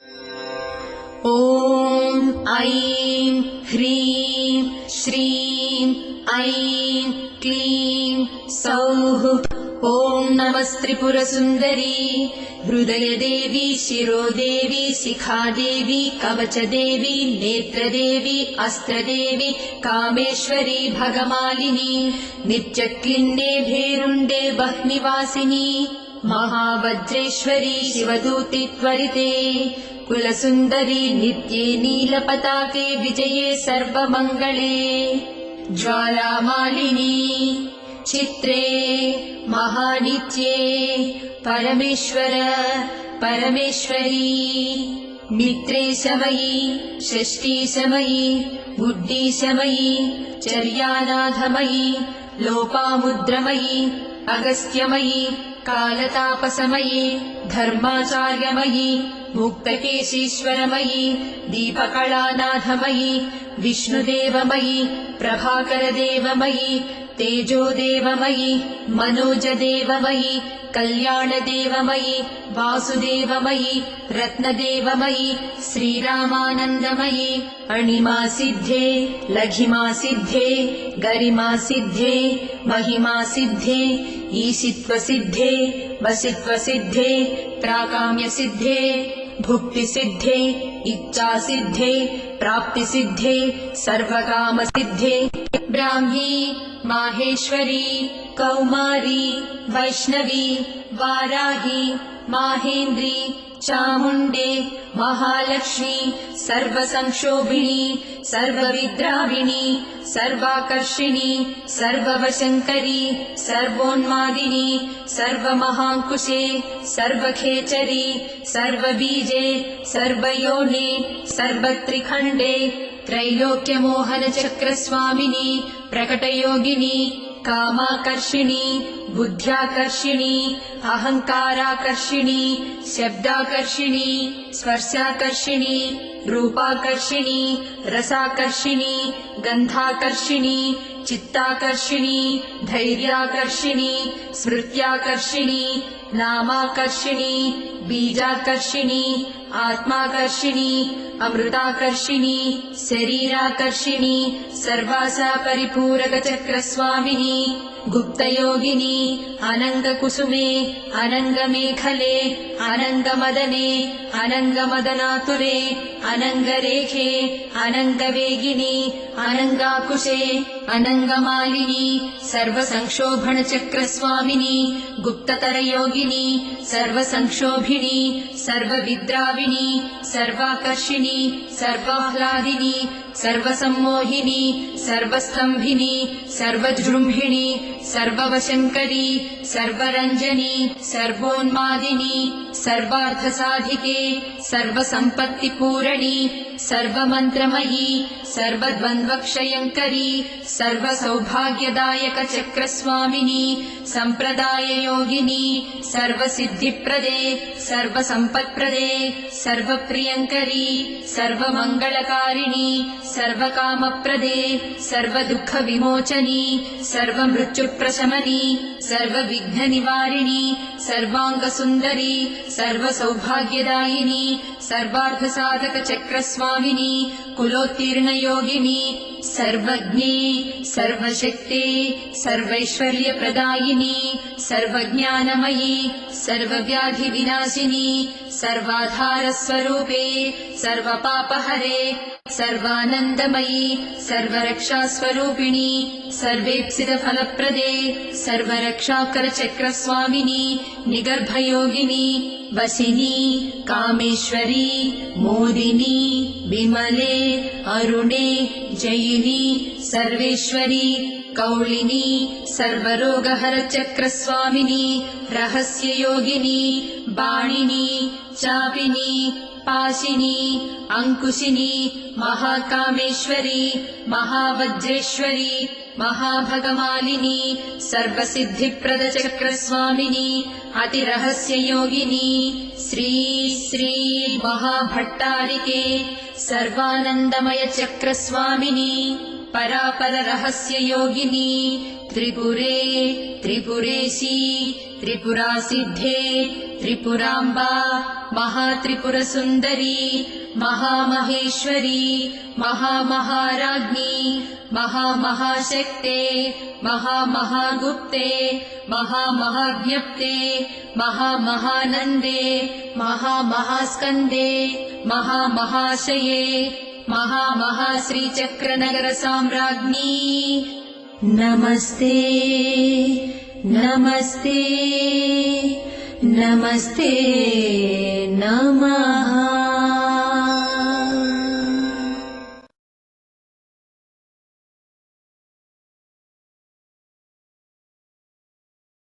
ॐ ऐं ह्रीं श्रीं ऐं क्लीं सौः। ॐ नमस्त्रिपुरसुन्दरी हृदयदेवी शिरोदेवी शिखादेवी कवचदेवी नेत्रदेवी अस्त्रदेवी कामेश्वरी भगमालिनी नित्यक्लिन्ने भेरुण्डे वह्निवासिनी महावज्रेश्वरी शिवदूति त्वरिते कुलसुन्दरी नित्ये नीलपताके विजये सर्वमङ्गले ज्वालामालिनी चित्रे महानित्ये परमेश्वर परमेश्वरी मित्रेशमयी षष्ठीशमयी बुद्धिशमयी चर्यानाथमयी लोपामुद्रमयी अगस्त्यमयी कालतापसमयी धर्माचार्यमयी मुक्तकेशीश्वरमयी दीपकलानाथमयी विष्णुदेवमयी प्रभाकरदेवमयी तेजोदेवमयी मनोजदेवमयी कल्याणदेवमयी वासुदेवमयी रत्नदेवमयी श्रीरामानन्दमयी अणिमासिद्धे लघिमासिद्धे गरिमासिद्धे महिमासिद्धे ईशित्वसिद्धे वसित्वसिद्धे प्राकाम्यसिद्धे भुक्तिसिद्धे इच्छासिद्धे प्राप्तिसिद्धे सर्वकामसिद्धे ब्राह्मी माहेश्वरी कौमारी वैष्णवी वाराही माहेन्द्री चामुण्डे महालक्ष्मी सर्वसंक्षोभिणी सर्वविद्राविणी सर्वाकर्षिणी सर्ववशङ्करी सर्वोन्मादिनी सर्वमहाङ्कुशे सर्वखेचरी सर्वबीजे सर्वयोने सर्वत्रिखण्डे त्रैलोक्यमोहनचक्रस्वामिनी प्रकटयोगिनी कामाकर्षिणी बुद्ध्याकर्षिणी अहङ्काराकर्षिणी शब्दाकर्षिणी स्पर्शाकर्षिणी रूपाकर्षिणी रसाकर्षिणी गन्धाकर्षिणी चित्ताकर्षिणी धैर्याकर्षिणी स्मृत्याकर्षिणी नामाकर्षिणी बीजाकर्षिणी आत्माकर्षिणी अमृताकर्षिणी शरीराकर्षिणी सर्वासा परिपूरकचक्रस्वामिनी गुप्तयोगिनी अनङ्गकुसुमे अनङ्गमेखले अनङ्गमदने अनङ्गमदनातुरे अनङ्गरेखे अनङ्गवेगिनी अनङ्गाकुशे अनङ्गमालिनी सर्वसंक्षोभणचक्रस्वामिनी गुप्ततरयोगिनी सर्वसंक्षोभिणी सर्वविद्राविणी सर्वाकर्षिणी सर्वाह्लादिनी सर्वसम्मोहिनी सर्वस्तम्भिनी सर्वजृम्भिणी सर्ववशङ्करी सर्वरञ्जनी सर्वोन्मादिनी सर्वार्थसाधिके सर्वसम्पत्तिपूरणी सर्वमन्त्रमयी सर्वद्वन्द्वक्षयङ्करी सर्वसौभाग्यदायकचक्रस्वामिनी सम्प्रदाययोगिनी सर्वसिद्धिप्रदे सर्वसम्पत्प्रदे सर्वप्रियङ्करी सर्वमङ्गलकारिणी सर्वकामप्रदे सर्वदुःखविमोचनी सर्वमृत्युप्रशमनी सर्वविघ्ननिवारिणी सर्वाङ्गसुन्दरी सर्वसौभाग्यदायिनी सर्वार्थसाधकचक्रस्वामिनी कुलोत्तीर्णयोगिनी सर्वज्ञे सर्वशक्ते सर्वैश्वर्यप्रदायिनी सर्वज्ञानमयी सर्वव्याधिविनाशिनी सर्वाधारस्वरूपे सर्वपापहरे सर्वानन्दमयी सर्वरक्षास्वरूपिणी सर्वेप्सितफलप्रदे सर्वरक्षाकरचक्रस्वामिनी निगर्भयोगिनी वसिनी कामेश्वरी मोदिनी विमले अरुणे जयिनी सर्वेश्वरी कौलिनी सर्वरोगहरचक्रस्वामिनी रहस्ययोगिनी बाणिनी चापिनी पाशिनी अंकुशिनी महाकामेश्वरी महावज्रेश्वरी महाभगमालिनी सर्वसिद्धिप्रदचक्रस्वामिनी अतिरहस्ययोगिनी श्री श्री महाभट्टारिके सर्वानन्दमय चक्रस्वामिनी परापररहस्ययोगिनी त्रिपुरे त्रिपुरेशी त्रिपुरासिद्धे त्रिपुराम्बा महात्रिपुरसुन्दरी महामहेश्वरी महामहाराज्ञी महामहाशक्ते महामहागुप्ते महामहाज्ञप्ते महामहानन्दे महामहास्कन्दे महामहाशये महामहाश्रीचक्रनगरसाम्राज्ञी नमस्ते नमस्ते नमस्ते नमः।